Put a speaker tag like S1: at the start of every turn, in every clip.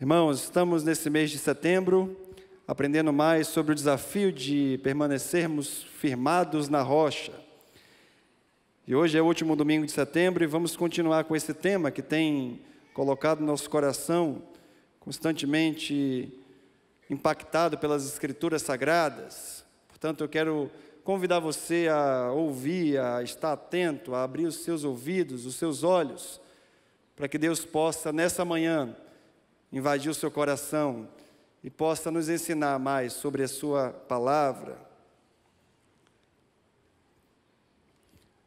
S1: Irmãos, estamos nesse mês de setembro, aprendendo mais sobre o desafio de permanecermos firmados na rocha. E hoje é o último domingo de setembro e vamos continuar com esse tema que tem colocado nosso coração constantemente impactado pelas Escrituras Sagradas. Portanto, eu quero convidar você a ouvir, a estar atento, a abrir os seus ouvidos, os seus olhos, para que Deus possa, nessa manhã, invadir o seu coração e possa nos ensinar mais sobre a sua palavra.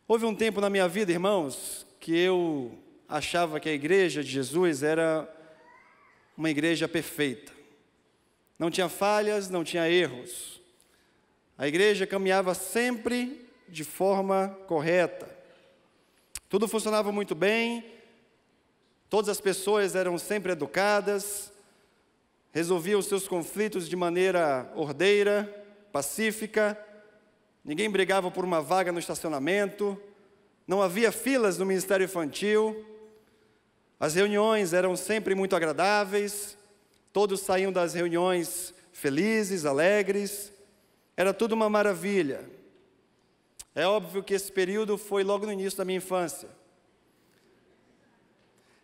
S1: Houve um tempo na minha vida, irmãos, que eu achava que a igreja de Jesus era uma igreja perfeita. Não tinha falhas, não tinha erros. A igreja caminhava sempre de forma correta. Tudo funcionava muito bem. Todas as pessoas eram sempre educadas, resolviam os seus conflitos de maneira ordeira, pacífica, ninguém brigava por uma vaga no estacionamento, não havia filas no ministério infantil, as reuniões eram sempre muito agradáveis, todos saíam das reuniões felizes, alegres, era tudo uma maravilha. É óbvio que esse período foi logo no início da minha infância.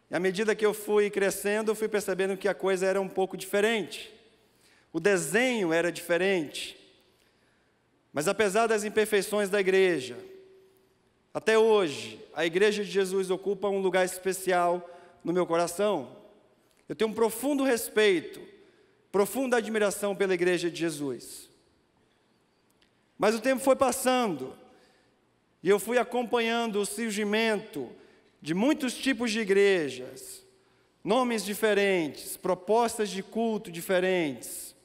S1: E à medida que eu fui crescendo, eu fui percebendo que a coisa era um pouco diferente. O desenho era diferente. Mas apesar das imperfeições da igreja, até hoje, a igreja de Jesus ocupa um lugar especial no meu coração. Eu tenho um profundo respeito, profunda admiração pela igreja de Jesus. Mas o tempo foi passando, e eu fui acompanhando o surgimento de muitos tipos de igrejas, nomes diferentes, propostas de culto diferentes.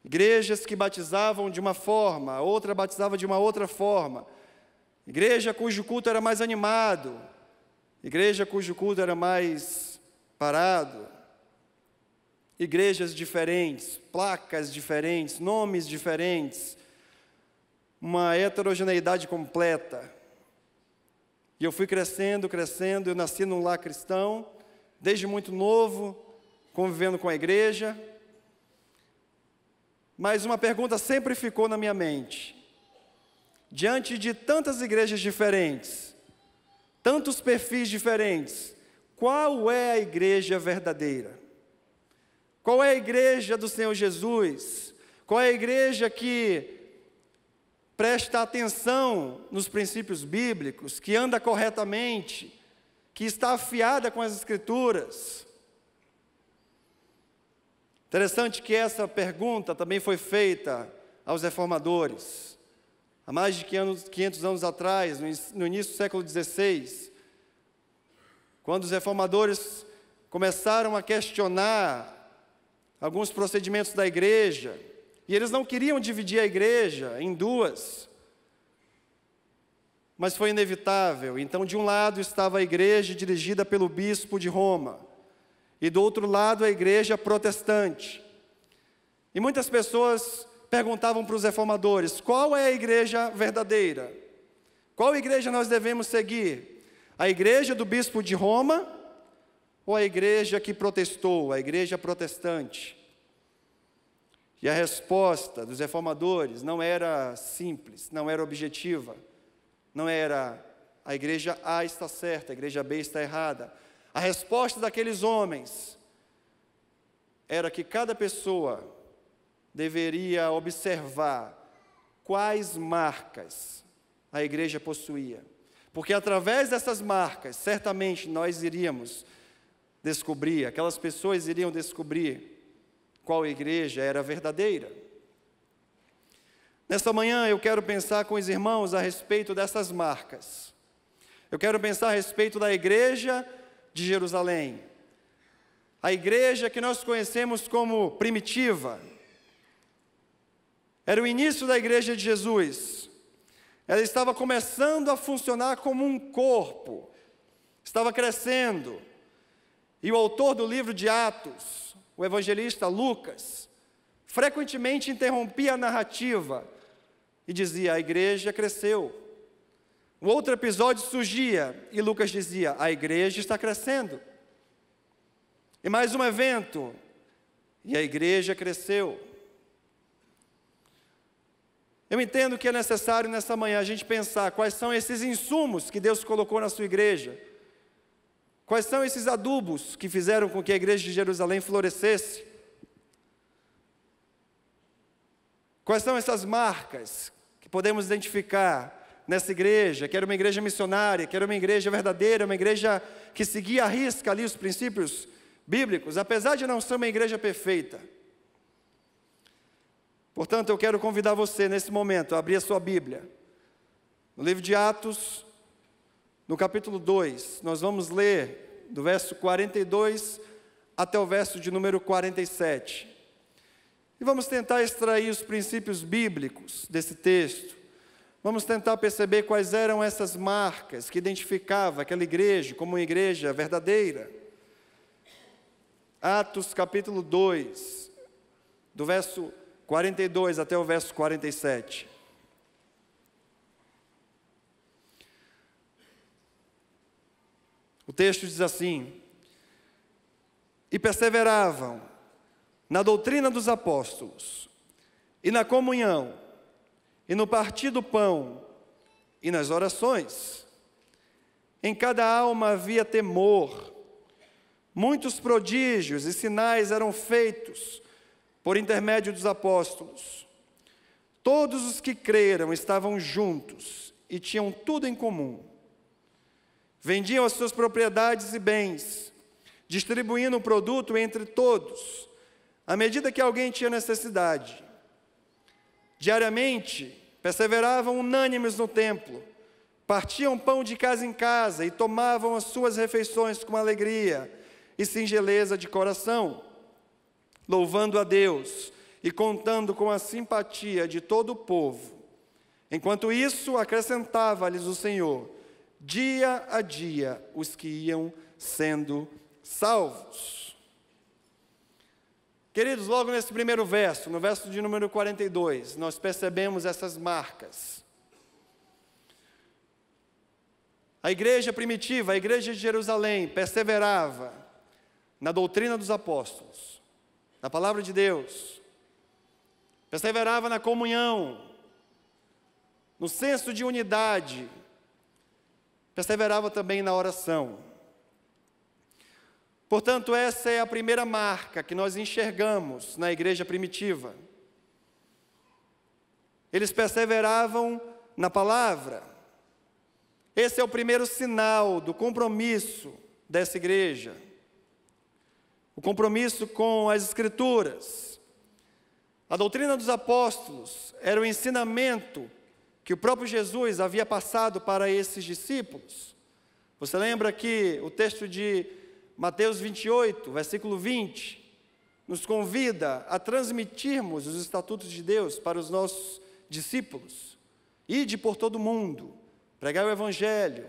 S1: Igrejas que batizavam de uma forma, outra batizava de uma outra forma. Igreja cujo culto era mais animado, igreja cujo culto era mais parado. Igrejas diferentes, placas diferentes, nomes diferentes, uma heterogeneidade completa. E eu fui crescendo, eu nasci num lar cristão, desde muito novo, convivendo com a igreja. Mas uma pergunta sempre ficou na minha mente. Diante de tantas igrejas diferentes, tantos perfis diferentes, qual é a igreja verdadeira? Qual é a igreja do Senhor Jesus? Qual é a igreja que presta atenção nos princípios bíblicos, que anda corretamente, que está afiada com as Escrituras? Interessante que essa pergunta também foi feita aos reformadores. Há mais de 500 anos atrás, no início do século XVI, quando os reformadores começaram a questionar alguns procedimentos da igreja, e eles não queriam dividir a igreja em duas, mas foi inevitável. Então, de um lado estava a igreja dirigida pelo bispo de Roma, e do outro lado a igreja protestante. E muitas pessoas perguntavam para os reformadores: qual é a igreja verdadeira? Qual igreja nós devemos seguir? A igreja do bispo de Roma ou a igreja que protestou, a igreja protestante? E a resposta dos reformadores não era simples, não era objetiva. Não era a igreja A está certa, a igreja B está errada. A resposta daqueles homens era que cada pessoa deveria observar quais marcas a igreja possuía. Porque através dessas marcas, certamente nós iríamos descobrir, aquelas pessoas iriam descobrir qual igreja era verdadeira. Nesta manhã eu quero pensar com os irmãos a respeito dessas marcas. Eu quero pensar a respeito da igreja de Jerusalém. A igreja que nós conhecemos como primitiva. Era o início da igreja de Jesus. Ela estava começando a funcionar como um corpo. Estava crescendo. E o autor do livro de Atos, o evangelista Lucas, frequentemente interrompia a narrativa e dizia: a igreja cresceu. Um outro episódio surgia e Lucas dizia: a igreja está crescendo. E mais um evento, e a igreja cresceu. Eu entendo que é necessário nessa manhã a gente pensar quais são esses insumos que Deus colocou na sua igreja. Quais são esses adubos que fizeram com que a igreja de Jerusalém florescesse? Quais são essas marcas que podemos identificar nessa igreja, que era uma igreja missionária, que era uma igreja verdadeira, uma igreja que seguia à risca ali os princípios bíblicos, apesar de não ser uma igreja perfeita. Portanto, eu quero convidar você nesse momento a abrir a sua Bíblia. No livro de Atos, no capítulo 2, nós vamos ler do verso 42 até o verso de número 47. E vamos tentar extrair os princípios bíblicos desse texto. Vamos tentar perceber quais eram essas marcas que identificavam aquela igreja como uma igreja verdadeira. Atos capítulo 2, do verso 42 até o verso 47. O texto diz assim: e perseveravam na doutrina dos apóstolos, e na comunhão, e no partir do pão, e nas orações. Em cada alma havia temor. Muitos prodígios e sinais eram feitos por intermédio dos apóstolos. Todos os que creram estavam juntos e tinham tudo em comum. Vendiam as suas propriedades e bens, distribuindo o produto entre todos, à medida que alguém tinha necessidade. Diariamente, perseveravam unânimes no templo, partiam pão de casa em casa e tomavam as suas refeições com alegria e singeleza de coração, louvando a Deus e contando com a simpatia de todo o povo. Enquanto isso, acrescentava-lhes o Senhor, dia a dia, os que iam sendo salvos. Queridos, logo nesse primeiro verso, no verso de número 42, nós percebemos essas marcas. A igreja primitiva, a igreja de Jerusalém, perseverava na doutrina dos apóstolos, na palavra de Deus, perseverava na comunhão, no senso de unidade, perseverava também na oração. Portanto, essa é a primeira marca que nós enxergamos na igreja primitiva. Eles perseveravam na palavra. Esse é o primeiro sinal do compromisso dessa igreja. O compromisso com as Escrituras. A doutrina dos apóstolos era o ensinamento que o próprio Jesus havia passado para esses discípulos. Você lembra que o texto de Mateus 28, versículo 20, nos convida a transmitirmos os estatutos de Deus para os nossos discípulos. Ide por todo o mundo, pregai o Evangelho,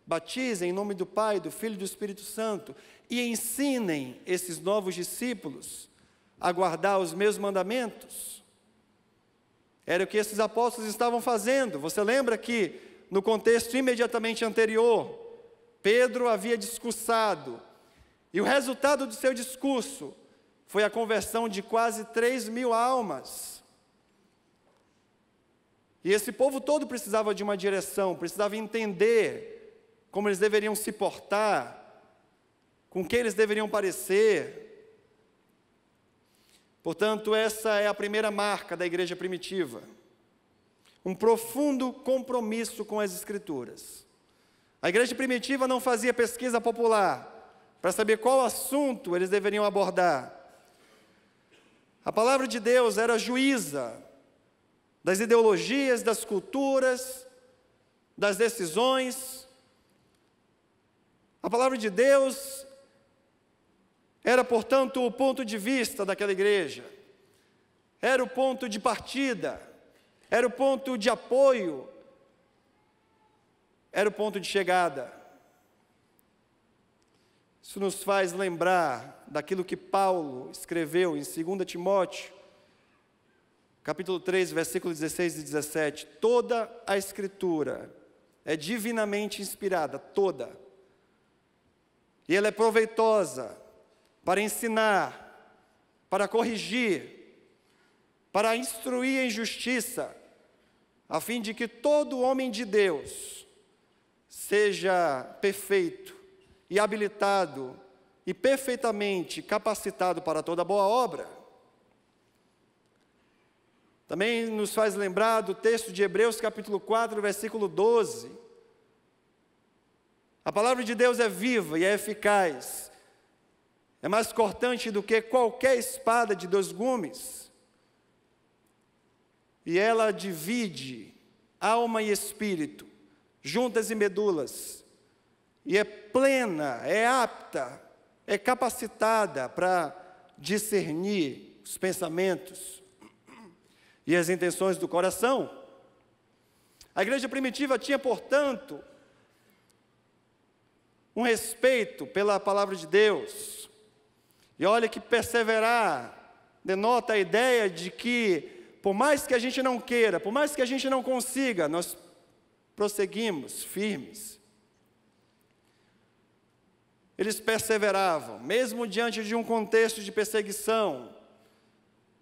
S1: batizem em nome do Pai, do Filho e do Espírito Santo e ensinem esses novos discípulos a guardar os meus mandamentos. Era o que esses apóstolos estavam fazendo. Você lembra que no contexto imediatamente anterior, Pedro havia discursado, e o resultado do seu discurso foi a conversão de quase 3.000 almas. E esse povo todo precisava de uma direção, precisava entender como eles deveriam se portar, com que eles deveriam parecer. Portanto, essa é a primeira marca da igreja primitiva. Um profundo compromisso com as Escrituras. A igreja primitiva não fazia pesquisa popular para saber qual assunto eles deveriam abordar. A palavra de Deus era juíza das ideologias, das culturas, das decisões. A palavra de Deus era, portanto, o ponto de vista daquela igreja. Era o ponto de partida, era o ponto de apoio, era o ponto de chegada. Isso nos faz lembrar daquilo que Paulo escreveu em 2 Timóteo, capítulo 3, versículos 16 e 17. Toda a Escritura é divinamente inspirada, toda. E ela é proveitosa para ensinar, para corrigir, para instruir em justiça, a fim de que todo homem de Deus seja perfeito e habilitado e perfeitamente capacitado para toda boa obra. Também nos faz lembrar do texto de Hebreus capítulo 4, versículo 12. A palavra de Deus é viva e é eficaz, é mais cortante do que qualquer espada de 2 gumes, e ela divide alma e espírito, juntas e medulas, e é plena, é apta, é capacitada para discernir os pensamentos e as intenções do coração. A igreja primitiva tinha, portanto, um respeito pela palavra de Deus. E olha que perseverar denota a ideia de que, por mais que a gente não queira, por mais que a gente não consiga, nós prosseguimos firmes. Eles perseveravam, mesmo diante de um contexto de perseguição,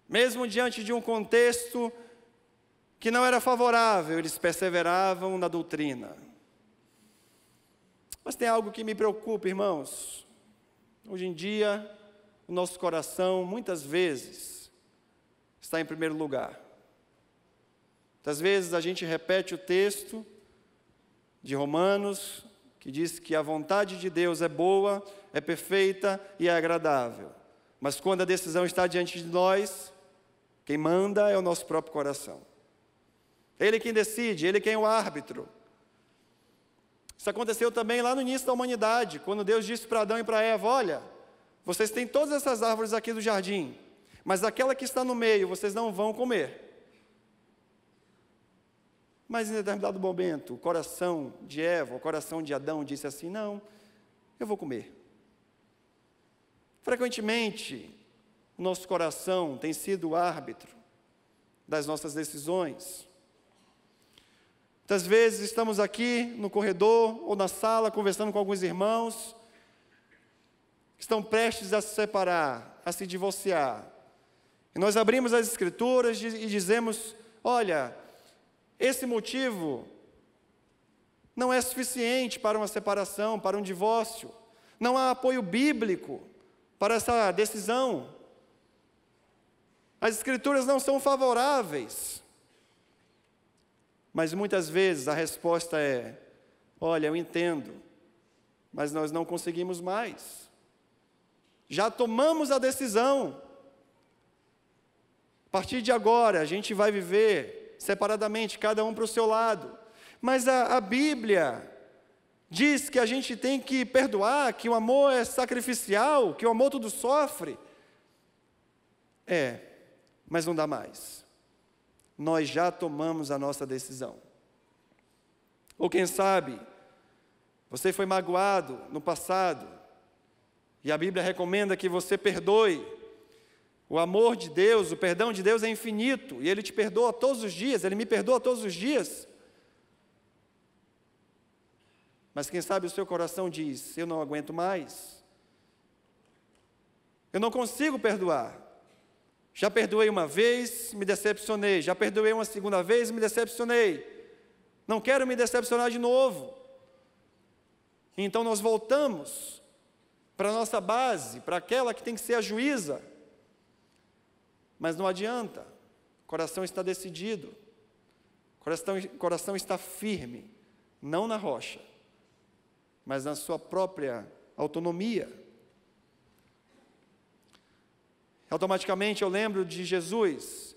S1: mesmo diante de um contexto que não era favorável, eles perseveravam na doutrina. Mas tem algo que me preocupa, irmãos. Hoje em dia, o nosso coração, muitas vezes, está em primeiro lugar. Muitas vezes a gente repete o texto de Romanos, que diz que a vontade de Deus é boa, é perfeita e é agradável. Mas quando a decisão está diante de nós, quem manda é o nosso próprio coração. Ele quem decide, Ele quem é o árbitro. Isso aconteceu também lá no início da humanidade, quando Deus disse para Adão e para Eva: olha, vocês têm todas essas árvores aqui do jardim, mas aquela que está no meio, vocês não vão comer. Mas em determinado momento, o coração de Eva, o coração de Adão disse assim: não, eu vou comer. Frequentemente, o nosso coração tem sido o árbitro das nossas decisões. Muitas vezes estamos aqui no corredor ou na sala conversando com alguns irmãos que estão prestes a se separar, a se divorciar. E nós abrimos as Escrituras e dizemos: olha, esse motivo não é suficiente para uma separação, para um divórcio. Não há apoio bíblico para essa decisão. As Escrituras não são favoráveis. Mas muitas vezes a resposta é: olha, eu entendo, mas nós não conseguimos mais. Já tomamos a decisão. A partir de agora, a gente vai viver separadamente, cada um para o seu lado. Mas a Bíblia diz que a gente tem que perdoar, que o amor é sacrificial, que o amor tudo sofre. Mas não dá mais. Nós já tomamos a nossa decisão. Ou quem sabe, você foi magoado no passado, e a Bíblia recomenda que você perdoe. O amor de Deus, o perdão de Deus é infinito, e Ele te perdoa todos os dias, Ele me perdoa todos os dias. Mas quem sabe o seu coração diz: eu não aguento mais, eu não consigo perdoar. Já perdoei uma vez, me decepcionei. Já perdoei uma segunda vez, me decepcionei. Não quero me decepcionar de novo. Então nós voltamos para a nossa base, para aquela que tem que ser a juíza. Mas não adianta. O coração está decidido. O coração está firme. Não na rocha, mas na sua própria autonomia. Automaticamente eu lembro de Jesus,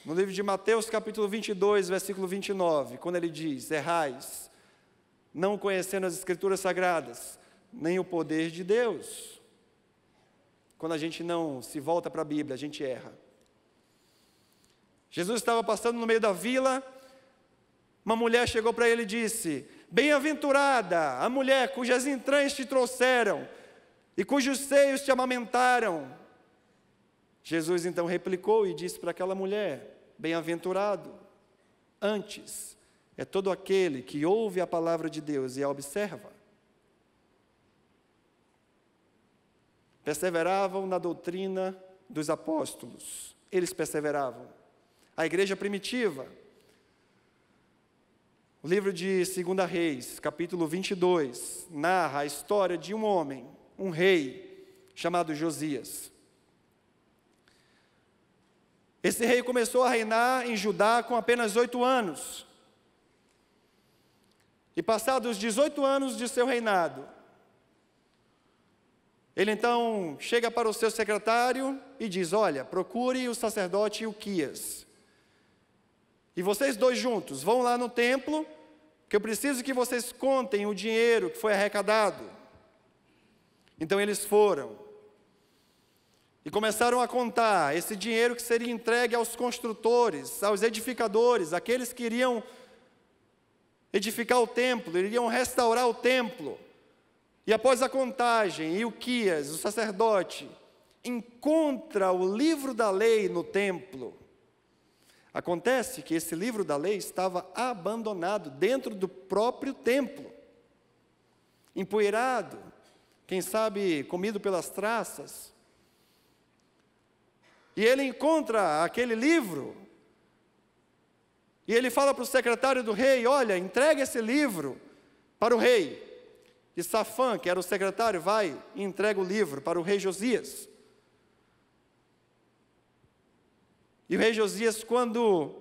S1: no livro de Mateus capítulo 22, versículo 29, quando ele diz: errais, não conhecendo as Escrituras Sagradas, nem o poder de Deus. Quando a gente não se volta para a Bíblia, a gente erra. Jesus estava passando no meio da vila, uma mulher chegou para ele e disse: bem-aventurada a mulher cujas entranhas te trouxeram, e cujos seios te amamentaram. Jesus então replicou e disse para aquela mulher: bem-aventurado, antes é todo aquele que ouve a palavra de Deus e a observa. perseveravam na doutrina dos apóstolos. Eles perseveravam. A igreja primitiva. O livro de 2 Reis, capítulo 22, narra a história de um homem, um rei, chamado Josias. Esse rei começou a reinar em Judá com apenas 8 anos. E passados os 18 anos de seu reinado, ele então chega para o seu secretário e diz: olha, procure o sacerdote Ilquias. E vocês dois juntos vão lá no templo, que eu preciso que vocês contem o dinheiro que foi arrecadado. Então eles foram. E começaram a contar esse dinheiro que seria entregue aos construtores, aos edificadores, aqueles que iriam edificar o templo, iriam restaurar o templo. E após a contagem, Ilquias, o sacerdote, encontra o livro da lei no templo. Acontece que esse livro da lei estava abandonado dentro do próprio templo, empoeirado, quem sabe comido pelas traças. E ele encontra aquele livro, e ele fala para o secretário do rei: olha, entrega esse livro para o rei. E Safã, que era o secretário, vai e entrega o livro para o rei Josias. E o rei Josias, quando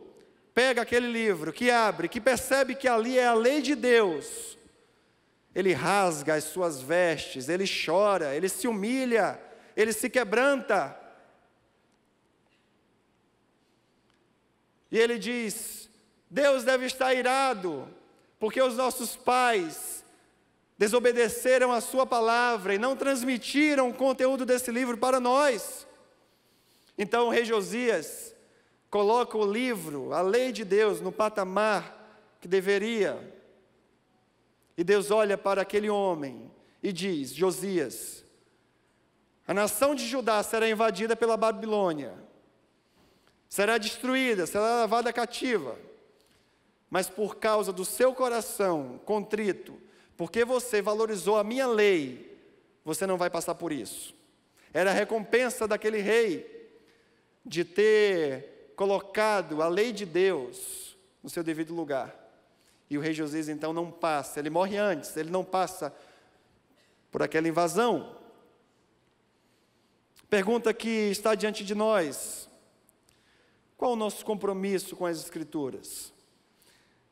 S1: pega aquele livro, que abre, que percebe que ali é a lei de Deus, ele rasga as suas vestes, ele chora, ele se humilha, ele se quebranta. E ele diz: Deus deve estar irado, porque os nossos pais desobedeceram a sua palavra e não transmitiram o conteúdo desse livro para nós. Então o rei Josias coloca o livro, a lei de Deus, no patamar que deveria. E Deus olha para aquele homem e diz: Josias, a nação de Judá será invadida pela Babilônia, será destruída, será levada cativa, mas por causa do seu coração contrito, porque você valorizou a minha lei, você não vai passar por isso. Era a recompensa daquele rei, de ter colocado a lei de Deus no seu devido lugar. E o rei Josias então não passa, ele morre antes, ele não passa por aquela invasão. Pergunta que está diante de nós: qual o nosso compromisso com as Escrituras?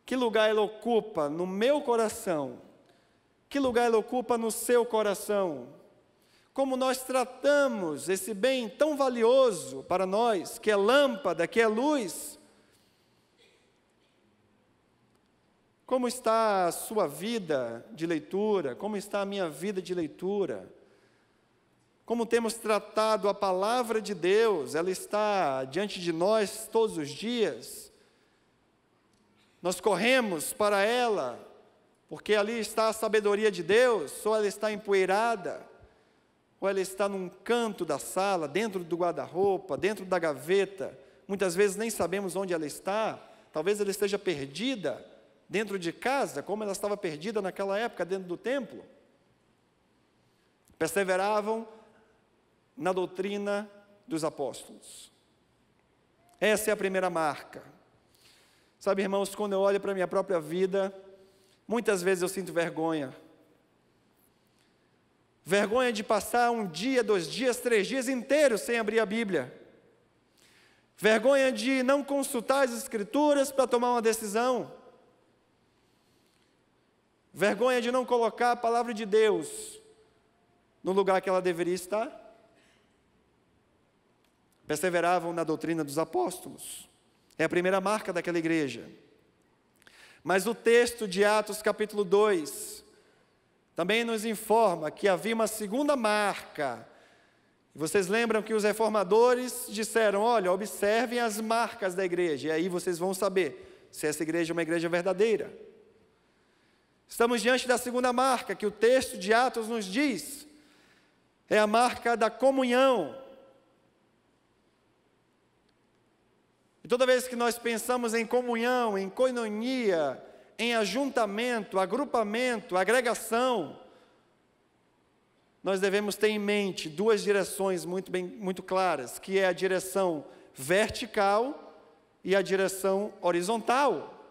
S1: Que lugar ela ocupa no meu coração? Que lugar ela ocupa no seu coração? Como nós tratamos esse bem tão valioso para nós, que é lâmpada, que é luz? Como está a sua vida de leitura? Como está a minha vida de leitura? Como temos tratado a palavra de Deus? Ela está diante de nós todos os dias. Nós corremos para ela, porque ali está a sabedoria de Deus, ou ela está empoeirada, ou ela está num canto da sala, dentro do guarda-roupa, dentro da gaveta. Muitas vezes nem sabemos onde ela está. Talvez ela esteja perdida dentro de casa, como ela estava perdida naquela época dentro do templo. Perseveravam na doutrina dos apóstolos. Essa é a primeira marca. Sabe, irmãos, quando eu olho para a minha própria vida, muitas vezes eu sinto vergonha. Vergonha de passar 1 dia, 2 dias, 3 dias inteiros sem abrir a Bíblia. Vergonha de não consultar as Escrituras para tomar uma decisão. Vergonha de não colocar a palavra de Deus no lugar que ela deveria estar. Perseveravam na doutrina dos apóstolos. É a primeira marca daquela igreja. Mas o texto de Atos capítulo 2 também nos informa que havia uma segunda marca. Vocês lembram que os reformadores disseram: olha, observem as marcas da igreja, e aí vocês vão saber se essa igreja é uma igreja verdadeira. Estamos diante da segunda marca, que o texto de Atos nos diz, é a marca da comunhão. E toda vez que nós pensamos em comunhão, em koinonia, em ajuntamento, agrupamento, agregação, nós devemos ter em mente duas direções muito claras, que é a direção vertical e a direção horizontal.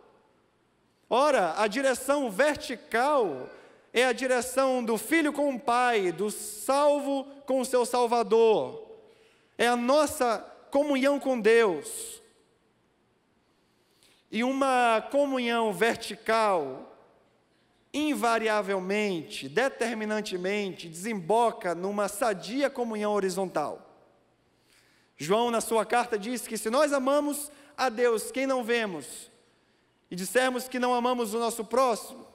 S1: Ora, a direção vertical é a direção do filho com o pai, do salvo com o seu Salvador. É a nossa comunhão com Deus. E uma comunhão vertical, invariavelmente, determinantemente, desemboca numa sadia comunhão horizontal. João, na sua carta, diz que se nós amamos a Deus, quem não vemos, e dissermos que não amamos o nosso próximo,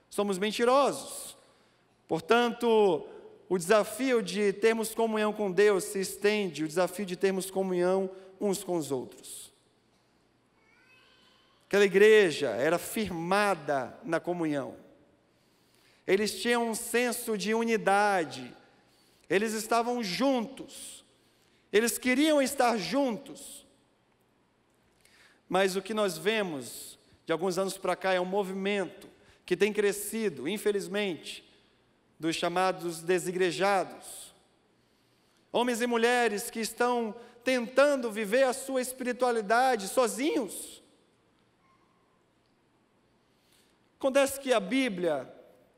S1: somos mentirosos. Portanto, o desafio de termos comunhão com Deus se estende, o desafio de termos comunhão uns com os outros. Aquela igreja era firmada na comunhão. Eles tinham um senso de unidade. Eles estavam juntos. Eles queriam estar juntos. Mas o que nós vemos de alguns anos para cá é um movimento que tem crescido, infelizmente, dos chamados desigrejados. Homens e mulheres que estão tentando viver a sua espiritualidade sozinhos. Acontece que a Bíblia,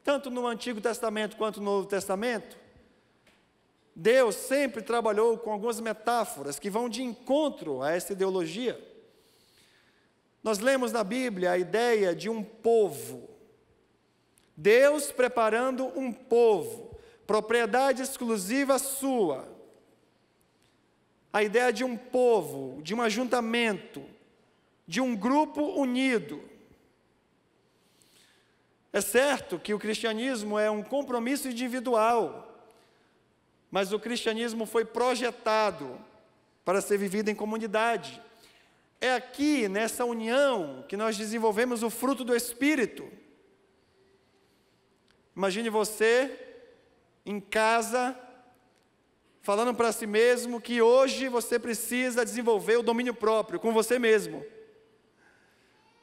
S1: tanto no Antigo Testamento quanto no Novo Testamento, Deus sempre trabalhou com algumas metáforas que vão de encontro a essa ideologia. Nós lemos na Bíblia a ideia de um povo. Deus preparando um povo, propriedade exclusiva sua. A ideia de um povo, de um ajuntamento, de um grupo unido. É certo que o cristianismo é um compromisso individual, mas o cristianismo foi projetado para ser vivido em comunidade. É aqui, nessa união, que nós desenvolvemos o fruto do Espírito. Imagine você, em casa, falando para si mesmo que hoje você precisa desenvolver o domínio próprio com você mesmo.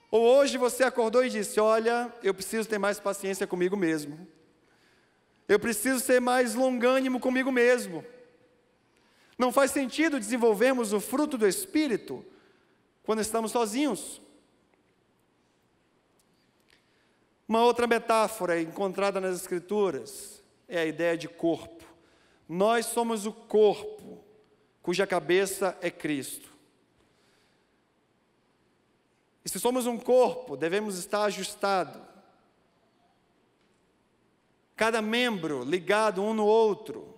S1: Ou hoje você acordou e disse, olha, eu preciso ter mais paciência comigo mesmo. Eu preciso ser mais longânimo comigo mesmo. Não faz sentido desenvolvermos o fruto do Espírito quando estamos sozinhos. Uma outra metáfora encontrada nas Escrituras é a ideia de corpo. Nós somos o corpo, cuja cabeça é Cristo. E se somos um corpo, devemos estar ajustados. Cada membro ligado um no outro.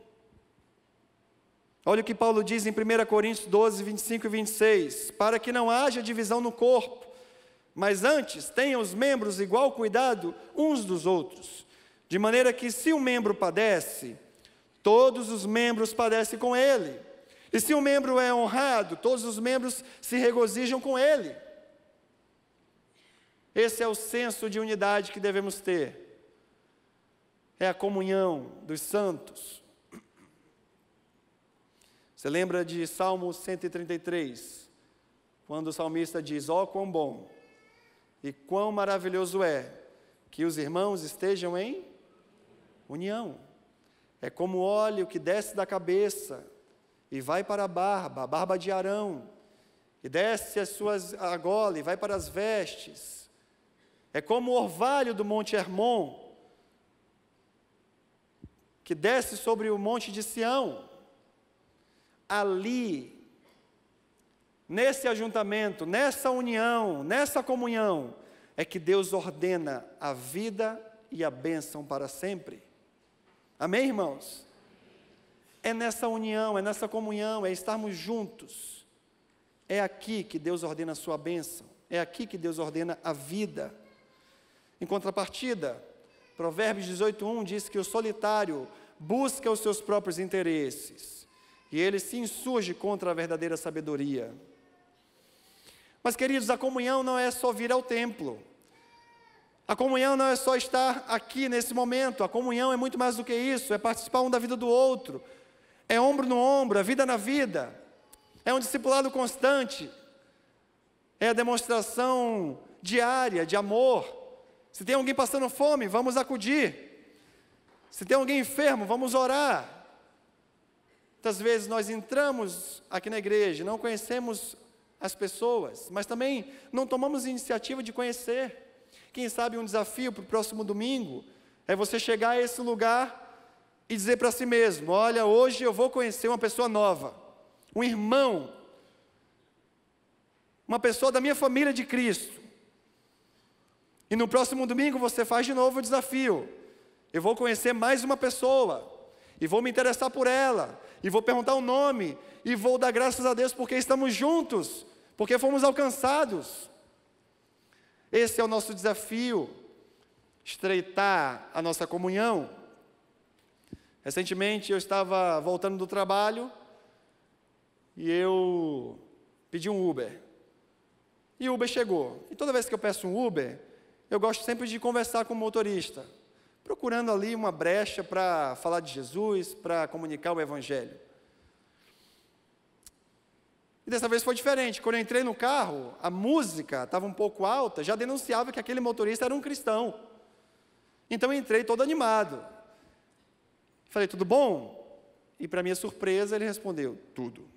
S1: Olha o que Paulo diz em 1 Coríntios 12, 25 e 26. Para que não haja divisão no corpo, mas antes tenham os membros igual cuidado uns dos outros. De maneira que se um membro padece, todos os membros padecem com ele. E se um membro é honrado, todos os membros se regozijam com ele. Esse é o senso de unidade que devemos ter. É a comunhão dos santos. Você lembra de Salmo 133, quando o salmista diz, ó quão bom e quão maravilhoso é que os irmãos estejam em união. É como óleo que desce da cabeça e vai para a barba de Arão, e desce as suas argolas e vai para as vestes. É como o orvalho do monte Hermon, que desce sobre o monte de Sião. Ali, nesse ajuntamento, nessa união, nessa comunhão, é que Deus ordena a vida e a bênção para sempre. Amém, irmãos? É nessa união, é nessa comunhão, é estarmos juntos. É aqui que Deus ordena a sua bênção. É aqui que Deus ordena a vida. Em contrapartida, Provérbios 18:1 diz que o solitário busca os seus próprios interesses e ele se insurge contra a verdadeira sabedoria. Mas, queridos, a comunhão não é só vir ao templo. A comunhão não é só estar aqui nesse momento. A comunhão é muito mais do que isso, é participar um da vida do outro. É ombro no ombro, é vida na vida. É um discipulado constante. É a demonstração diária de amor. Se tem alguém passando fome, vamos acudir. Se tem alguém enfermo, vamos orar. Muitas vezes nós entramos aqui na igreja, não conhecemos as pessoas, mas também não tomamos iniciativa de conhecer. Quem sabe um desafio para o próximo domingo é você chegar a esse lugar e dizer para si mesmo: olha, hoje eu vou conhecer uma pessoa nova, um irmão, uma pessoa da minha família de Cristo. E no próximo domingo você faz de novo o desafio: eu vou conhecer mais uma pessoa, e vou me interessar por ela, e vou perguntar o nome, e vou dar graças a Deus porque estamos juntos, porque fomos alcançados. Esse é o nosso desafio, estreitar a nossa comunhão. Recentemente eu estava voltando do trabalho, e eu pedi um Uber, e o Uber chegou. E toda vez que eu peço um Uber, eu gosto sempre de conversar com o motorista, procurando ali uma brecha para falar de Jesus, para comunicar o Evangelho. E dessa vez foi diferente. Quando eu entrei no carro, a música estava um pouco alta, já denunciava que aquele motorista era um cristão. Então eu entrei todo animado. Falei: tudo bom? E para minha surpresa ele respondeu: tudo.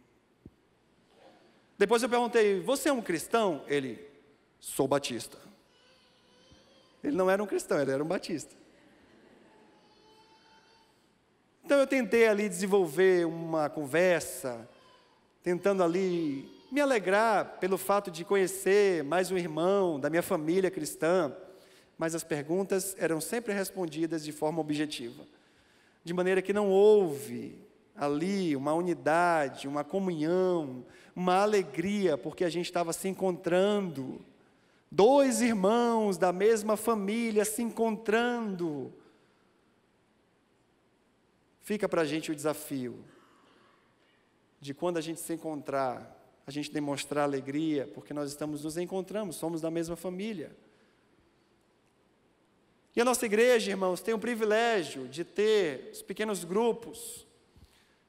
S1: Depois eu perguntei: você é um cristão? Ele: sou batista. Ele não era um cristão, ele era um batista. Então eu tentei ali desenvolver uma conversa, tentando ali me alegrar pelo fato de conhecer mais um irmão da minha família cristã, mas as perguntas eram sempre respondidas de forma objetiva, de maneira que não houve ali uma unidade, uma comunhão, uma alegria, porque a gente estava se encontrando, dois irmãos da mesma família se encontrando. Fica para a gente o desafio de, quando a gente se encontrar, a gente demonstrar alegria, porque nós nos encontramos, somos da mesma família. E a nossa igreja, irmãos, tem o privilégio de ter os pequenos grupos.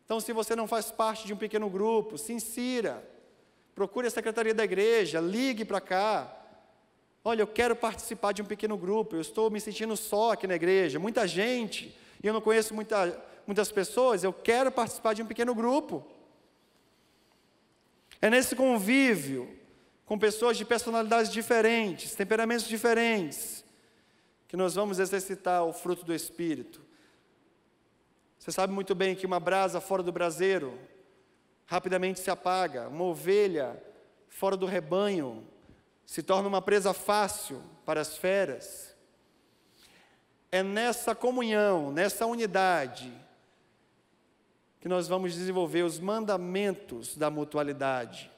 S1: Então, se você não faz parte de um pequeno grupo, se insira, procure a secretaria da igreja, ligue para cá. Olha, eu quero participar de um pequeno grupo, eu estou me sentindo só aqui na igreja, muita gente, e eu não conheço muitas pessoas, eu quero participar de um pequeno grupo. É nesse convívio, com pessoas de personalidades diferentes, temperamentos diferentes, que nós vamos exercitar o fruto do Espírito. Você sabe muito bem que uma brasa fora do braseiro rapidamente se apaga, uma ovelha fora do rebanho se torna uma presa fácil para as feras. É nessa comunhão, nessa unidade, que nós vamos desenvolver os mandamentos da mutualidade.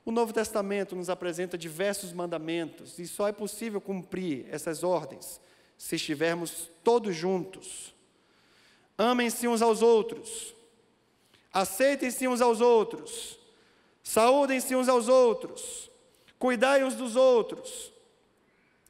S1: O Novo Testamento nos apresenta diversos mandamentos, e só é possível cumprir essas ordens se estivermos todos juntos. Amem-se uns aos outros, aceitem-se uns aos outros, saúdem-se uns aos outros, cuidai uns dos outros,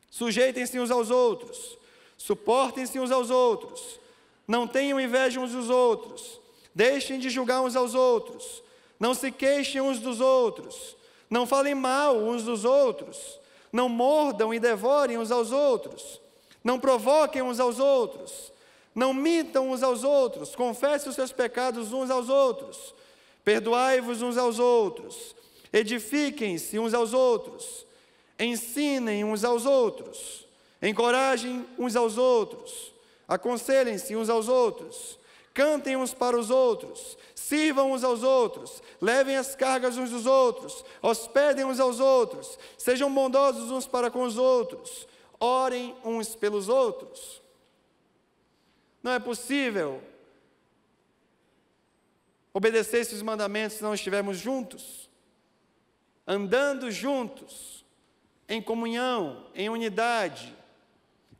S1: sujeitem-se uns aos outros, suportem-se uns aos outros, não tenham inveja uns dos outros, deixem de julgar uns aos outros, não se queixem uns dos outros, não falem mal uns dos outros, não mordam e devorem uns aos outros, não provoquem uns aos outros, não mintam uns aos outros, confessem os seus pecados uns aos outros, perdoai-vos uns aos outros, edifiquem-se uns aos outros, ensinem uns aos outros, encorajem uns aos outros, aconselhem-se uns aos outros, cantem uns para os outros, sirvam uns aos outros, levem as cargas uns dos outros, hospedem uns aos outros, sejam bondosos uns para com os outros, orem uns pelos outros. Não é possível obedecer esses mandamentos se não estivermos juntos, andando juntos, em comunhão, em unidade,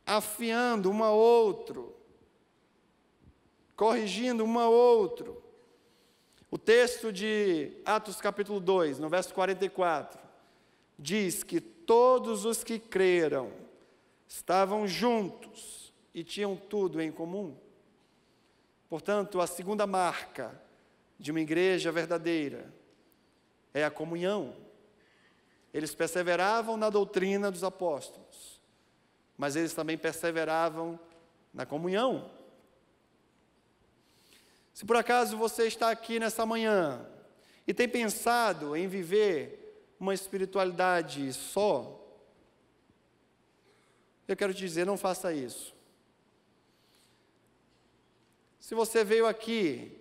S1: afiando um ao outro, corrigindo um ao outro. O texto de Atos capítulo 2, no verso 44, diz que todos os que creram estavam juntos e tinham tudo em comum. Portanto, a segunda marca de uma igreja verdadeira é a comunhão. Eles perseveravam na doutrina dos apóstolos, mas eles também perseveravam na comunhão. Se por acaso você está aqui nessa manhã e tem pensado em viver uma espiritualidade só, eu quero te dizer, não faça isso. Se você veio aqui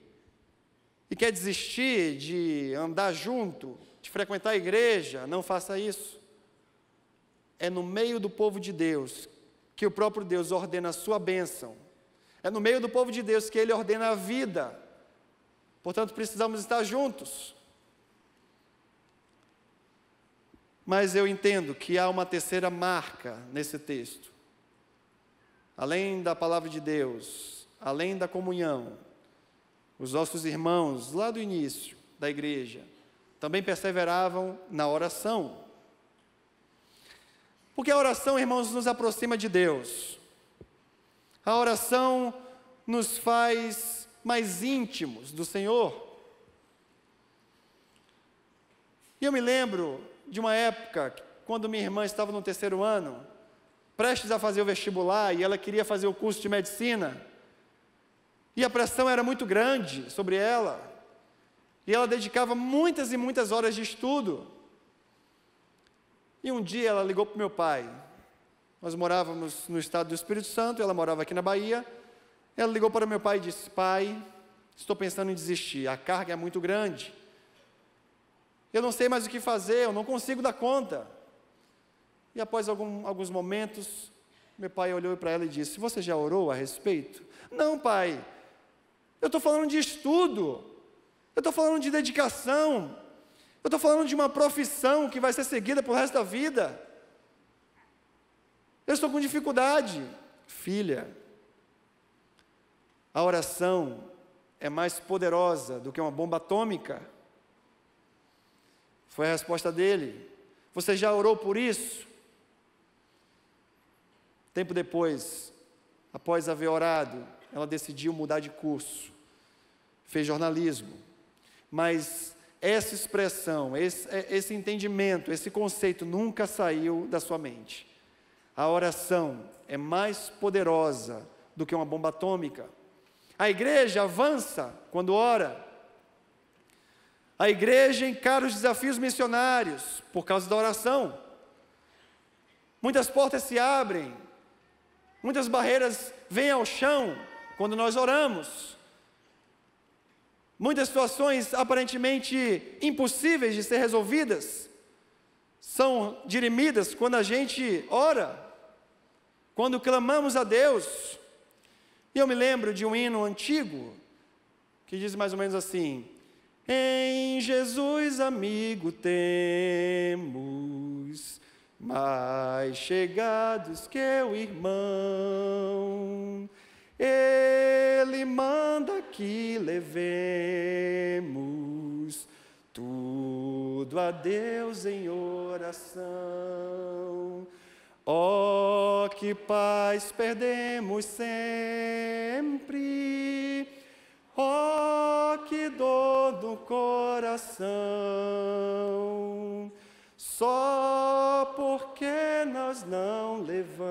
S1: e quer desistir de andar junto, de frequentar a igreja, não faça isso. É no meio do povo de Deus que o próprio Deus ordena a sua bênção. É no meio do povo de Deus que Ele ordena a vida. Portanto, precisamos estar juntos. Mas eu entendo que há uma terceira marca nesse texto. Além da palavra de Deus, além da comunhão, os nossos irmãos, lá do início da igreja, também perseveravam na oração. Porque a oração, irmãos, nos aproxima de Deus. A oração nos faz mais íntimos do Senhor. E eu me lembro de uma época, quando minha irmã estava no 3º ano, prestes a fazer o vestibular, e ela queria fazer o curso de medicina, e a pressão era muito grande sobre ela, e ela dedicava muitas e muitas horas de estudo. E um dia ela ligou para o meu pai. Nós morávamos no estado do Espírito Santo, ela morava aqui na Bahia. Ela ligou para o meu pai e disse: pai, estou pensando em desistir, a carga é muito grande. Eu não sei mais o que fazer, eu não consigo dar conta. E após alguns momentos, meu pai olhou para ela e disse: você já orou a respeito? Não, pai, eu estou falando de estudo, eu estou falando de dedicação, eu estou falando de uma profissão que vai ser seguida pelo resto da vida. Eu estou com dificuldade. Filha, a oração é mais poderosa do que uma bomba atômica. Foi a resposta dele. Você já orou por isso? Tempo depois, após haver orado, ela decidiu mudar de curso. Fez jornalismo. Mas essa expressão, esse entendimento, esse conceito nunca saiu da sua mente. A oração é mais poderosa do que uma bomba atômica. A igreja avança quando ora. A igreja encara os desafios missionários por causa da oração. Muitas portas se abrem, muitas barreiras vêm ao chão quando nós oramos. Muitas situações aparentemente impossíveis de ser resolvidas são dirimidas quando a gente ora, quando clamamos a Deus. E eu me lembro de um hino antigo que diz mais ou menos assim: em Jesus amigo temos, mais chegados que o irmão. Ele manda que levemos tudo a Deus em oração. Oh, que paz perdemos sempre, oh, que dor do coração, só porque nós não levamos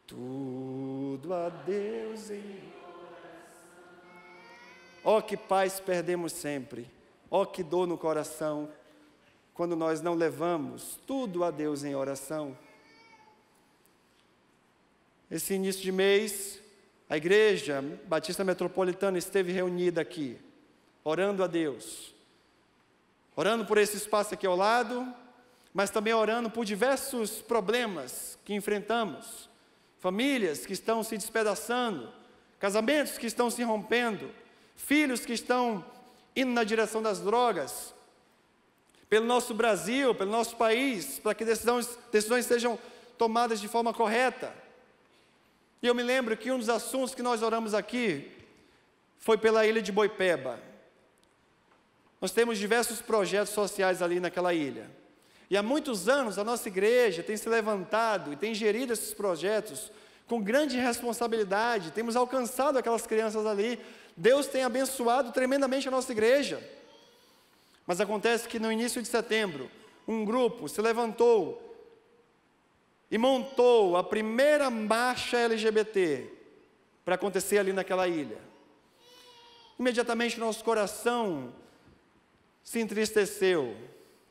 S1: tudo a Deus em oração. Oh, que paz perdemos sempre, oh, que dor no coração, quando nós não levamos tudo a Deus em oração. Esse início de mês, a Igreja Batista Metropolitana esteve reunida aqui, orando a Deus, orando por esse espaço aqui ao lado, mas também orando por diversos problemas que enfrentamos, famílias que estão se despedaçando, casamentos que estão se rompendo, filhos que estão indo na direção das drogas, pelo nosso Brasil, pelo nosso país, para que decisões sejam tomadas de forma correta. E eu me lembro que um dos assuntos que nós oramos aqui foi pela ilha de Boipeba. Nós temos diversos projetos sociais ali naquela ilha. E há muitos anos a nossa igreja tem se levantado e tem gerido esses projetos com grande responsabilidade. Temos alcançado aquelas crianças ali. Deus tem abençoado tremendamente a nossa igreja. Mas acontece que no início de setembro, um grupo se levantou e montou a primeira marcha LGBT para acontecer ali naquela ilha. Imediatamente nosso coração se entristeceu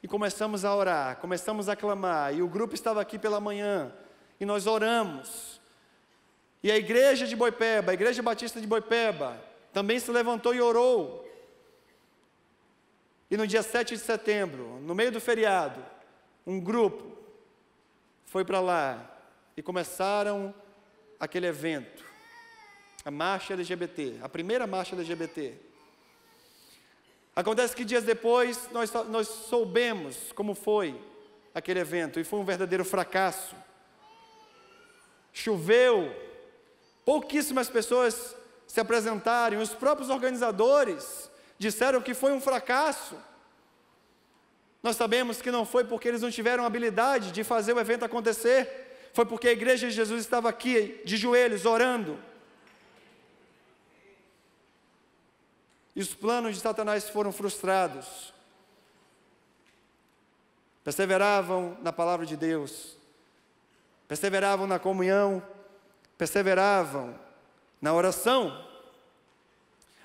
S1: e começamos a orar, começamos a clamar, e o grupo estava aqui pela manhã, e nós oramos, e a igreja de Boipeba, a igreja batista de Boipeba, também se levantou e orou, e no dia 7 de setembro, no meio do feriado, um grupo foi para lá, e começaram aquele evento, a marcha LGBT, a primeira marcha LGBT. Acontece que dias depois, nós soubemos como foi aquele evento, e foi um verdadeiro fracasso. Choveu, pouquíssimas pessoas se apresentaram, e os próprios organizadores disseram que foi um fracasso. Nós sabemos que não foi porque eles não tiveram habilidade de fazer o evento acontecer, foi porque a igreja de Jesus estava aqui, de joelhos, orando. E os planos de Satanás foram frustrados. Perseveravam na palavra de Deus, perseveravam na comunhão, perseveravam na oração.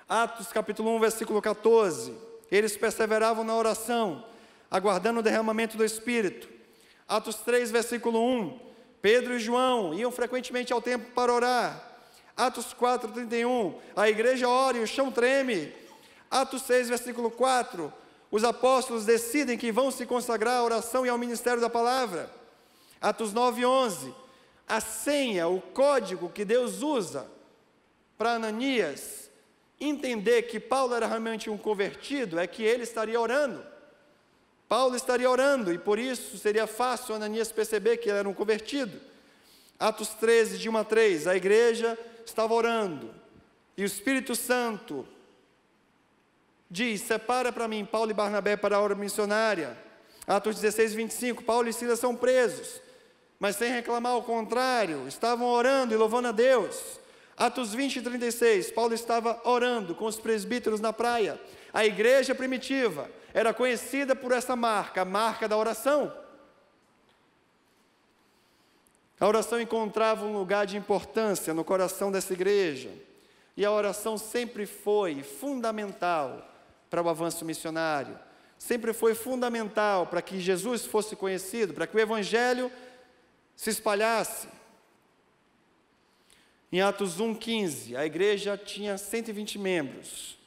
S1: Atos capítulo 1, versículo 14. Eles perseveravam na oração, aguardando o derramamento do Espírito. Atos 3, versículo 1. Pedro e João iam frequentemente ao templo para orar. Atos 4, 31. A igreja ora e o chão treme. Atos 6, versículo 4. Os apóstolos decidem que vão se consagrar à oração e ao ministério da palavra. Atos 9, 11. A senha, o código que Deus usa para Ananias entender que Paulo era realmente um convertido é que ele estaria orando. Paulo estaria orando, e por isso seria fácil Ananias perceber que ele era um convertido. Atos 13, de 1 a 3, a igreja estava orando, e o Espírito Santo diz: separa para mim Paulo e Barnabé para a obra missionária. Atos 16, 25, Paulo e Silas são presos, mas sem reclamar, ao contrário, estavam orando e louvando a Deus. Atos 20, 36, Paulo estava orando com os presbíteros na praia. A igreja primitiva era conhecida por essa marca, a marca da oração. A oração encontrava um lugar de importância no coração dessa igreja, e a oração sempre foi fundamental para o avanço missionário, sempre foi fundamental para que Jesus fosse conhecido, para que o Evangelho se espalhasse. Em Atos 1,15, a igreja tinha 120 membros.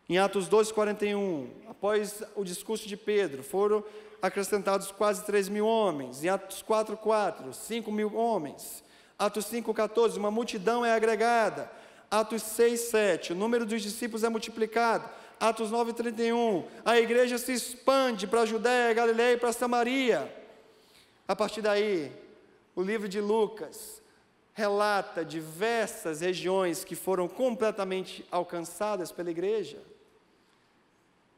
S1: Em Atos 2,41, após o discurso de Pedro, foram acrescentados quase 3.000 homens. Em Atos 4,4, 5.000 homens. Atos 5,14, uma multidão é agregada. Atos 6,7, o número dos discípulos é multiplicado. Atos 9,31, a igreja se expande para a Judéia, Galiléia e para Samaria. A partir daí, o livro de Lucas relata diversas regiões que foram completamente alcançadas pela igreja.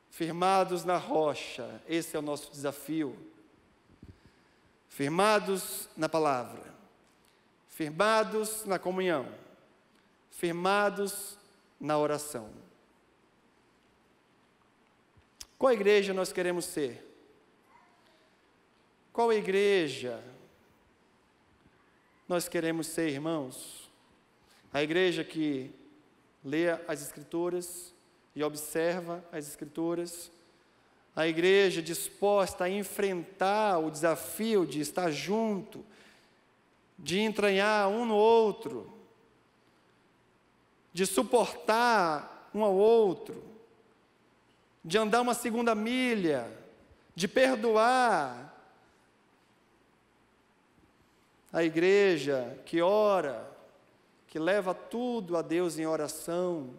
S1: Firmados na rocha, esse é o nosso desafio. Firmados na palavra, firmados na comunhão, firmados na oração. Qual igreja nós queremos ser? Qual igreja nós queremos ser, irmãos? A igreja que lê as Escrituras e observa as Escrituras, a igreja disposta a enfrentar o desafio de estar junto, de entranhar um no outro, de suportar um ao outro, de andar uma segunda milha, de perdoar. A igreja que ora, que leva tudo a Deus em oração,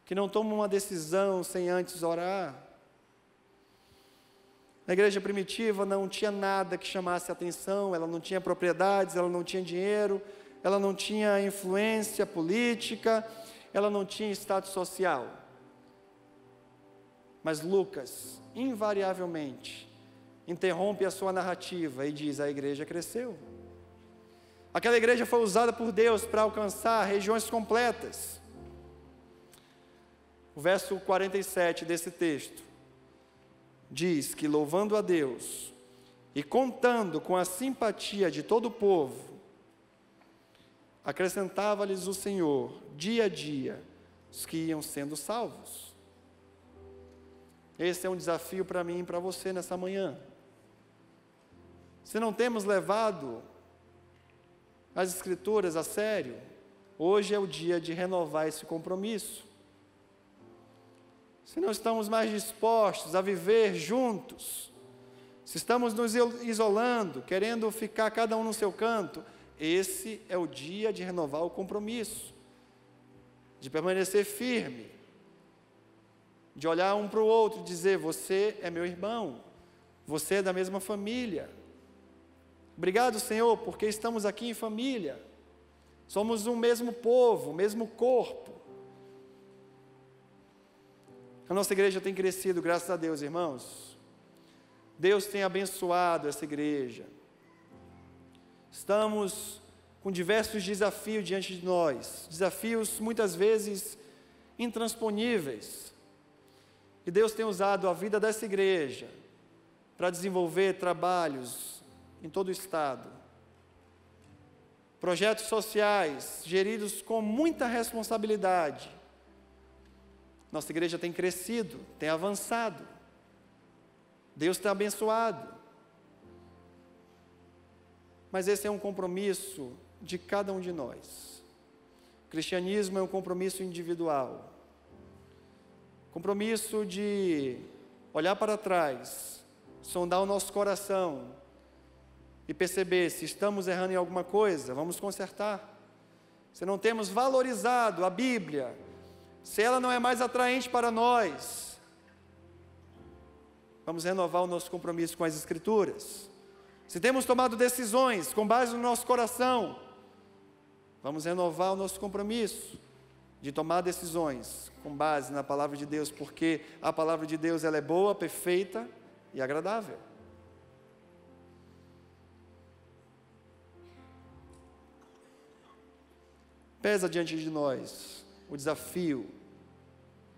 S1: que não toma uma decisão sem antes orar. A igreja primitiva não tinha nada que chamasse atenção, ela não tinha propriedades, ela não tinha dinheiro, ela não tinha influência política, ela não tinha status social. Mas Lucas, invariavelmente, interrompe a sua narrativa e diz: a igreja cresceu. Aquela igreja foi usada por Deus para alcançar regiões completas. O verso 47 desse texto diz que, louvando a Deus e contando com a simpatia de todo o povo, acrescentava-lhes o Senhor, dia a dia, os que iam sendo salvos. Esse é um desafio para mim e para você nessa manhã. Se não temos levado as Escrituras a sério, hoje é o dia de renovar esse compromisso. Se não estamos mais dispostos a viver juntos, se estamos nos isolando, querendo ficar cada um no seu canto, esse é o dia de renovar o compromisso, de permanecer firme, de olhar um para o outro e dizer: você é meu irmão, você é da mesma família. Obrigado, Senhor, porque estamos aqui em família, somos um mesmo povo, o mesmo corpo. A nossa igreja tem crescido, graças a Deus, irmãos. Deus tem abençoado essa igreja. Estamos com diversos desafios diante de nós, desafios muitas vezes intransponíveis. E Deus tem usado a vida dessa igreja para desenvolver trabalhos em todo o estado. Projetos sociais geridos com muita responsabilidade. Nossa igreja tem crescido, tem avançado. Deus tem abençoado. Mas esse é um compromisso de cada um de nós. O cristianismo é um compromisso individual. Compromisso de olhar para trás, sondar o nosso coração e perceber se estamos errando em alguma coisa, vamos consertar. Se não temos valorizado a Bíblia, se ela não é mais atraente para nós, vamos renovar o nosso compromisso com as Escrituras. Se temos tomado decisões com base no nosso coração, vamos renovar o nosso compromisso de tomar decisões com base na Palavra de Deus, porque a Palavra de Deus ela é boa, perfeita e agradável. Pesa diante de nós o desafio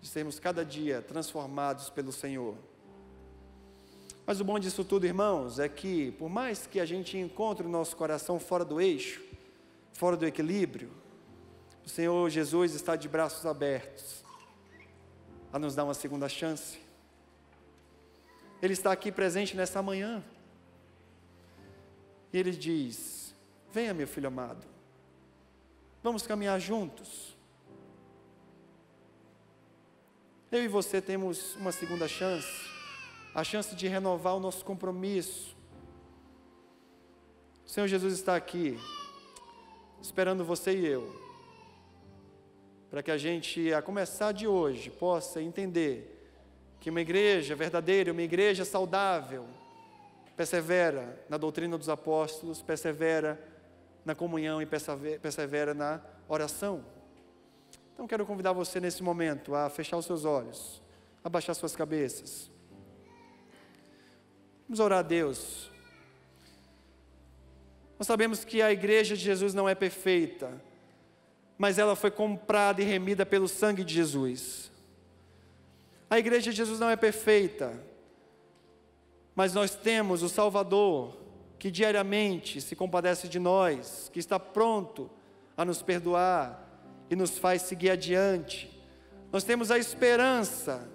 S1: de sermos cada dia transformados pelo Senhor. Mas o bom disso tudo, irmãos, é que por mais que a gente encontre o nosso coração fora do eixo, fora do equilíbrio, o Senhor Jesus está de braços abertos a nos dar uma segunda chance. Ele está aqui presente nessa manhã. E Ele diz: venha, meu filho amado, vamos caminhar juntos. Eu e você temos uma segunda chance, a chance de renovar o nosso compromisso. O Senhor Jesus está aqui, esperando você e eu, para que a gente, a começar de hoje, possa entender que uma igreja verdadeira, uma igreja saudável, persevera na doutrina dos apóstolos, persevera na comunhão e persevera na oração. Então quero convidar você nesse momento a fechar os seus olhos, a baixar suas cabeças. Vamos orar a Deus. Nós sabemos que a igreja de Jesus não é perfeita, mas ela foi comprada e remida pelo sangue de Jesus. A igreja de Jesus não é perfeita, mas nós temos o Salvador, que diariamente se compadece de nós, que está pronto a nos perdoar e nos faz seguir adiante. Nós temos a esperança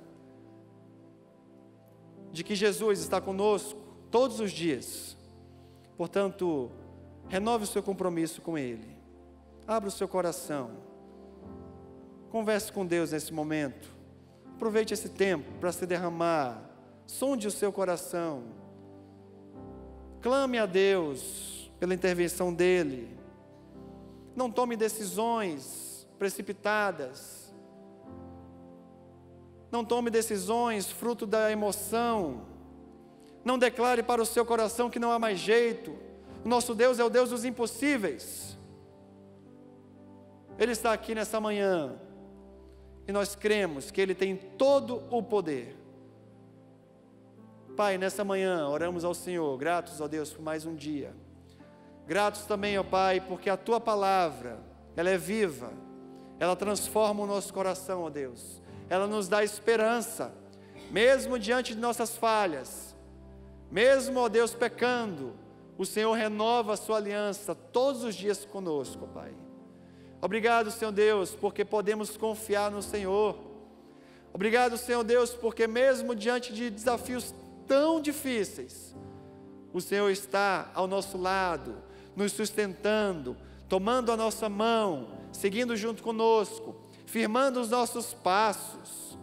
S1: de que Jesus está conosco todos os dias. Portanto, renove o seu compromisso com Ele. Abra o seu coração. Converse com Deus nesse momento. Aproveite esse tempo para se derramar. Sonde o seu coração. Clame a Deus pela intervenção dEle. Não tome decisões precipitadas. Não tome decisões fruto da emoção. Não declare para o seu coração que não há mais jeito. O nosso Deus é o Deus dos impossíveis. Ele está aqui nessa manhã. E nós cremos que Ele tem todo o poder. Pai, nessa manhã oramos ao Senhor, gratos, ó Deus, por mais um dia. Gratos também, ó Pai, porque a Tua palavra, ela é viva. Ela transforma o nosso coração, ó Deus. Ela nos dá esperança, mesmo diante de nossas falhas, mesmo, ó Deus, pecando, o Senhor renova a sua aliança todos os dias conosco, ó Pai. Obrigado, Senhor Deus, porque podemos confiar no Senhor. Obrigado, Senhor Deus, porque mesmo diante de desafios tão difíceis, o Senhor está ao nosso lado, nos sustentando, tomando a nossa mão, seguindo junto conosco, firmando os nossos passos.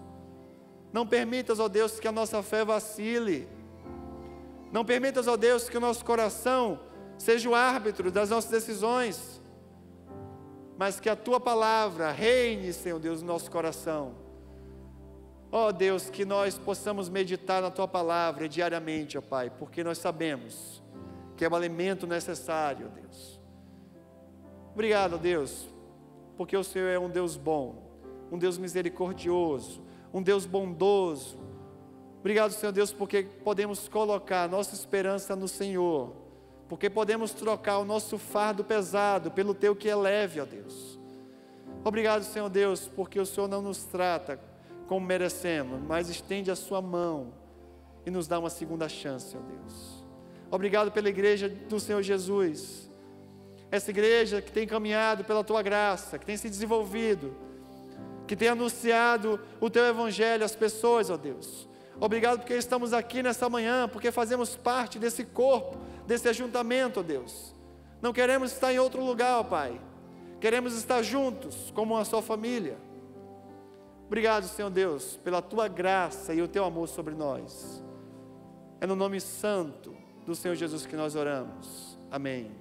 S1: Não permitas, ó Deus, que a nossa fé vacile. Não permitas, ó Deus, que o nosso coração seja o árbitro das nossas decisões, mas que a Tua palavra reine, Senhor Deus, no nosso coração. Ó Deus, que nós possamos meditar na Tua palavra diariamente, ó Pai, porque nós sabemos que é o alimento necessário, ó Deus. Obrigado, ó Deus, porque o Senhor é um Deus bom, um Deus misericordioso, um Deus bondoso. Obrigado, Senhor Deus, porque podemos colocar nossa esperança no Senhor, porque podemos trocar o nosso fardo pesado pelo Teu que é leve, ó Deus. Obrigado, Senhor Deus, porque o Senhor não nos trata como merecemos, mas estende a Sua mão e nos dá uma segunda chance, ó Deus. Obrigado pela igreja do Senhor Jesus, essa igreja que tem caminhado pela Tua graça, que tem se desenvolvido, que tem anunciado o Teu Evangelho às pessoas, ó Deus. Obrigado porque estamos aqui nessa manhã, porque fazemos parte desse corpo, desse ajuntamento, ó Deus. Não queremos estar em outro lugar, ó Pai. Queremos estar juntos, como uma só família. Obrigado, Senhor Deus, pela Tua graça e o Teu amor sobre nós. É no nome santo do Senhor Jesus que nós oramos. Amém.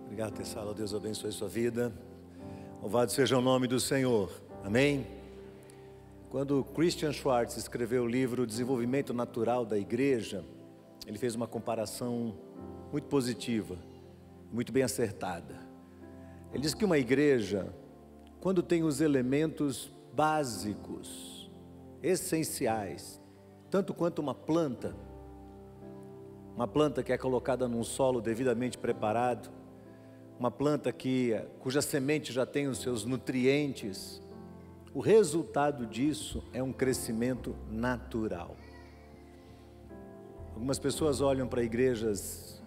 S2: Obrigado, Tessala. Deus abençoe a sua vida. Louvado seja o nome do Senhor. Amém? Quando Christian Schwartz escreveu o livro Desenvolvimento Natural da Igreja, ele fez uma comparação muito positiva, muito bem acertada. Ele diz que uma igreja, quando tem os elementos básicos, essenciais, tanto quanto uma planta que é colocada num solo devidamente preparado, uma planta cuja semente já tem os seus nutrientes, o resultado disso é um crescimento natural. Algumas pessoas olham para igrejas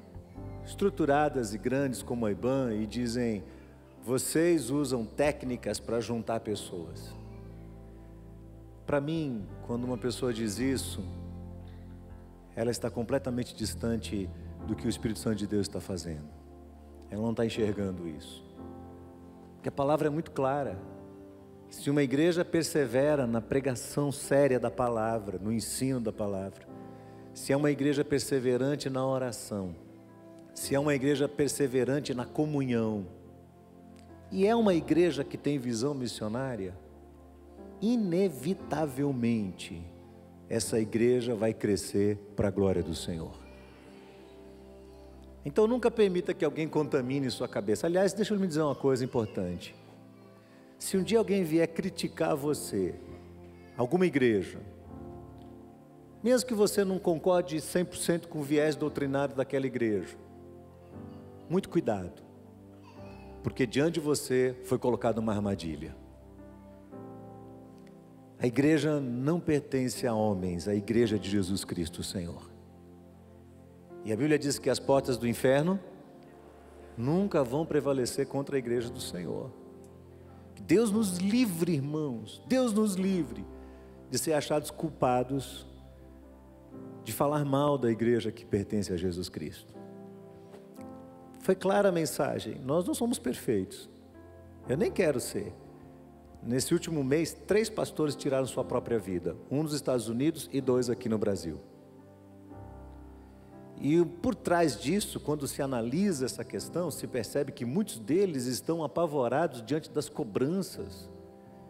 S2: estruturadas e grandes como a IBAN e dizem: vocês usam técnicas para juntar pessoas. Para mim, quando uma pessoa diz isso, ela está completamente distante do que o Espírito Santo de Deus está fazendo. Ela não está enxergando isso, porque a palavra é muito clara. Se uma igreja persevera na pregação séria da palavra, no ensino da palavra, se é uma igreja perseverante na oração, se é uma igreja perseverante na comunhão, e é uma igreja que tem visão missionária, inevitavelmente essa igreja vai crescer para a glória do Senhor. Então nunca permita que alguém contamine sua cabeça. Aliás, deixa eu me dizer uma coisa importante. Se um dia alguém vier criticar você, alguma igreja, mesmo que você não concorde 100% com o viés doutrinário daquela igreja, muito cuidado, porque diante de você foi colocada uma armadilha. A igreja não pertence a homens, a igreja de Jesus Cristo, o Senhor. E a Bíblia diz que as portas do inferno nunca vão prevalecer contra a igreja do Senhor. Deus nos livre, irmãos, Deus nos livre de ser achados culpados de falar mal da igreja que pertence a Jesus Cristo. Foi clara a mensagem, nós não somos perfeitos, eu nem quero ser. Nesse último mês, 3 pastores tiraram sua própria vida, um nos Estados Unidos e 2 aqui no Brasil. E por trás disso, quando se analisa essa questão, se percebe que muitos deles estão apavorados diante das cobranças,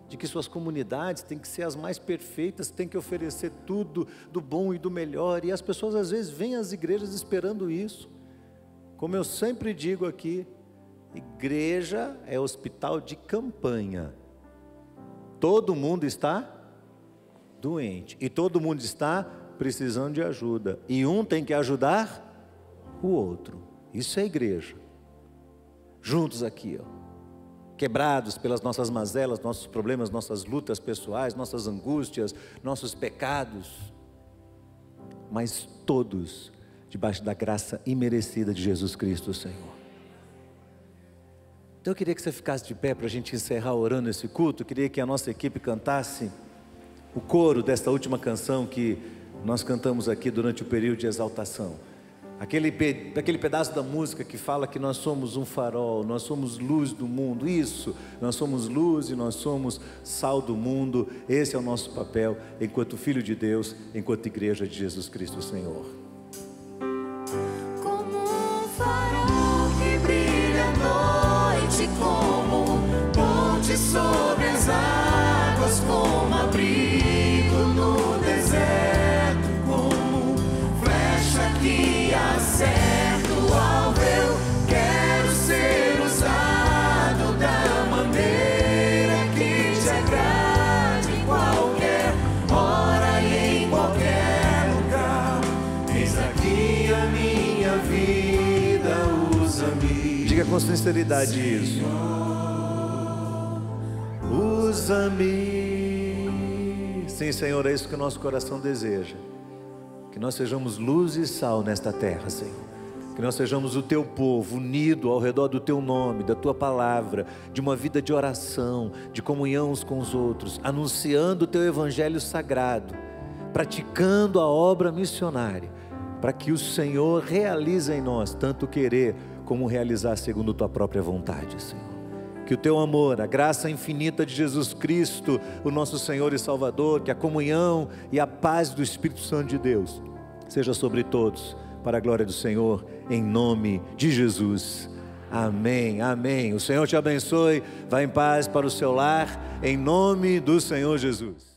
S2: de que suas comunidades têm que ser as mais perfeitas, têm que oferecer tudo do bom e do melhor, e as pessoas às vezes vêm às igrejas esperando isso. Como eu sempre digo aqui, igreja é hospital de campanha. Todo mundo está doente, e todo mundo está precisando de ajuda, e um tem que ajudar o outro. Isso é igreja. Juntos aqui, quebrados pelas nossas mazelas, nossos problemas, nossas lutas pessoais, nossas angústias, nossos pecados, mas todos debaixo da graça imerecida de Jesus Cristo, Senhor. Então eu queria que você ficasse de pé para a gente encerrar orando esse culto. Eu queria que a nossa equipe cantasse o coro desta última canção que nós cantamos aqui durante o período de exaltação. Aquele pedaço da música que fala que nós somos um farol, nós somos luz do mundo. Isso, nós somos luz e nós somos sal do mundo. Esse é o nosso papel enquanto Filho de Deus, enquanto Igreja de Jesus Cristo, Senhor.
S3: Como um farol que brilha à noite, como ponte sobre as águas, como abrigo no deserto, como flecha que acerta o alvo. Eu quero ser usado da maneira que te agrade, em qualquer hora e em qualquer lugar. Eis aqui a minha vida, usa-me.
S2: Diga com sinceridade isso. Usa-me. Sim, Senhor, é isso que o nosso coração deseja. Que nós sejamos luz e sal nesta terra, Senhor. Que nós sejamos o Teu povo, unido ao redor do Teu nome, da Tua palavra, de uma vida de oração, de comunhão uns com os outros, anunciando o Teu evangelho sagrado, praticando a obra missionária, para que o Senhor realize em nós tanto querer como realizar segundo Tua própria vontade, Senhor. Que o Teu amor, a graça infinita de Jesus Cristo, o nosso Senhor e Salvador, que a comunhão e a paz do Espírito Santo de Deus seja sobre todos, para a glória do Senhor, em nome de Jesus. Amém, amém. O Senhor te abençoe, vá em paz para o seu lar, em nome do Senhor Jesus.